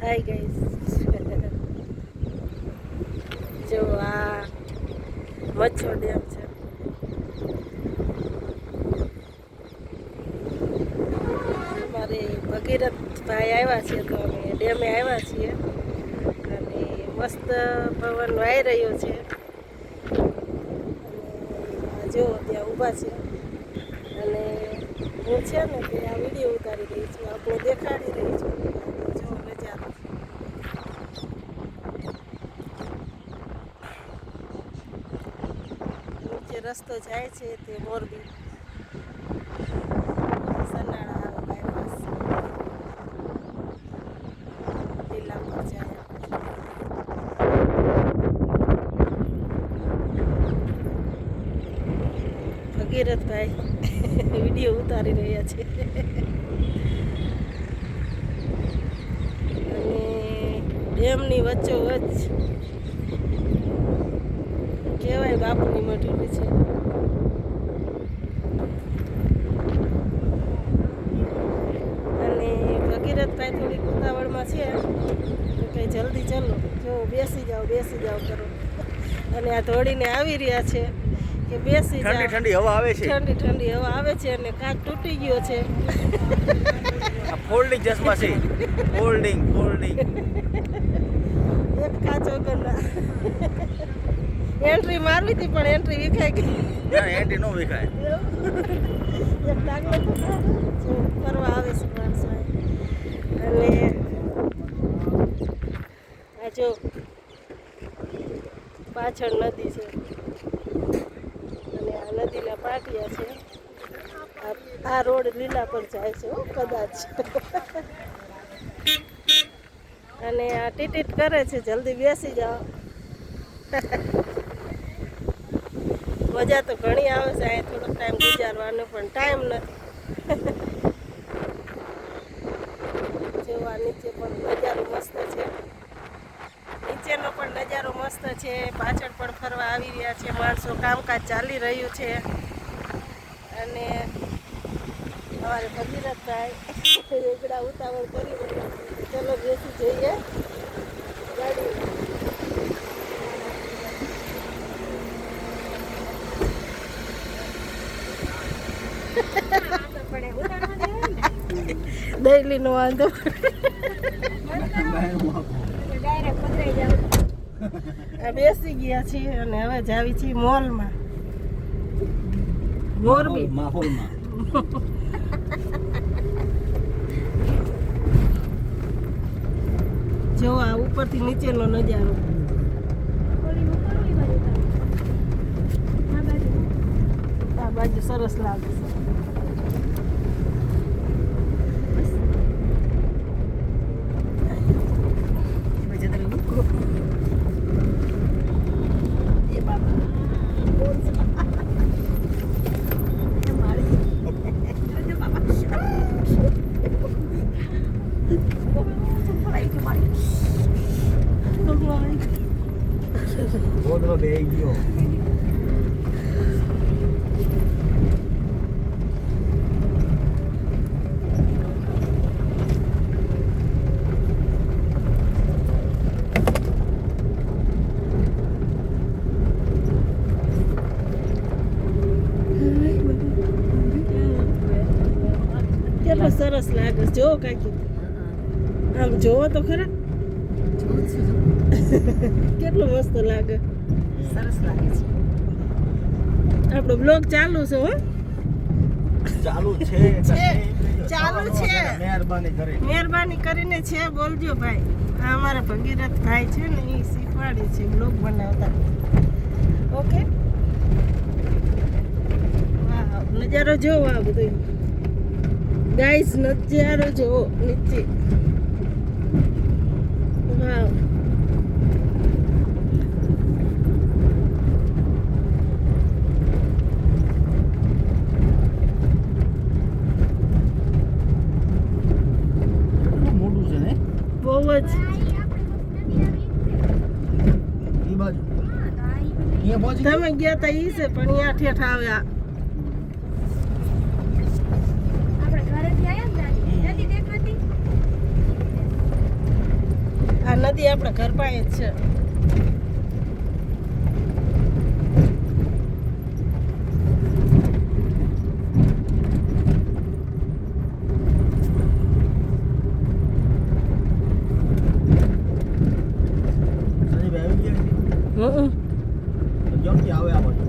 Hi guys, જો આ મચ્છો dam છે. અમારે ભગીરથભાઈ આવ્યા છે તો અમે ડેમે આવ્યા છીએ અને મસ્ત પવન વાઈ રહ્યો છે. અને જો ત્યાં ઊભા છે અને હું છે ને તે આ વિડીયો ઉતારી રહી છું, આપણે દેખાડી રહી છું. જો નજારો નીચે રસ્તો જાય છે તે મોરબી સનાળા બાયપાસ ટીલા પર જાય. ભગીરથભાઈ વિડીયો ઉતારી રહ્યા છે અને ડેમની વચ્ચોવચ્ચ કહેવાય બાપુની મઢી છે. અને ભગીરથભાઈ થોડીક ઉતાવળમાં છે તો કંઈ જલ્દી ચાલો, જો બેસી જાઓ કરો. અને આ દોડીને આવી રહ્યા છે કે બેસી જાઓ. ઠંડી હવા આવે છે, ઠંડી હવા આવે છે અને કાચ તૂટી ગયો છે. ફોલ્ડિંગ ચશ્મા છે, ફોલ્ડિંગ એક કાચ વગરના એન્ટ્રી મારવી હતી પણ એન્ટ્રી વિખાઈ ગઈ. એન્ટ્રી નો વિખાય. એક દાખલો તો ફરવા આવે છે માણસો. અને આ જો પાછળ નદી છે અને આ નદીના પાટિયા છે. આ રોડ લીલા પર જાય છે કદાચ. અને આ ટિકિટ કરે છે, જલ્દી બેસી જાઓ. મજા તો ઘણી આવે છે, અહીંયા થોડોક ટાઈમ ગુજારવાનો પણ ટાઈમ નથી. જોવા નીચે પણ નજારો મસ્ત છે, નીચેનો પણ નજારો મસ્ત છે. પાછળ પણ ફરવા આવી રહ્યા છે માણસો, કામકાજ ચાલી રહ્યું છે. અને અમારે ભગીરથભાઈ રેગડા ઉતાવળ કરી રહ્યા છે. ચલો બેસી જઈએ ગાડી. દહેલી નો વાંધો. બેસી ગયા છીએ અને હવે જાવી છીએ મોલમાં, મોરબી માહોલમાં. જો આ ઉપરથી નીચેનો નજારો. આ બાજુ સરસ લાગે છે. ગોદરો બેહી ગયો. કેટલો સરસ લાગે, જો કાકી આમ જોવો તો ખરા. કેટલું મસ્ત લાગે, સરસ લાગે છે. આપણો બ્લોગ ચાલુ છે. હો ચાલુ છે. મહેરબાની કરીને છે બોલજો ભાઈ. આ અમારા ભગીરથ ભાઈ છે ને, એ શીખવાડે છે બ્લોગ બનાવતા. ઓકે, વાહ નજારો જોવો. આ બધું ગાઈસ નજારો જોવો નીચે. વાહ, બહુ જ. તમે ગયા તા ઈ છે પણ અહીંયા ઠેઠ આવ્યા. નદી આપણા ઘર પાસે જ છે. સંજયભાઈ આવી ગયા છે? હમ તો ક્યાંથી આવે આ બાજુ?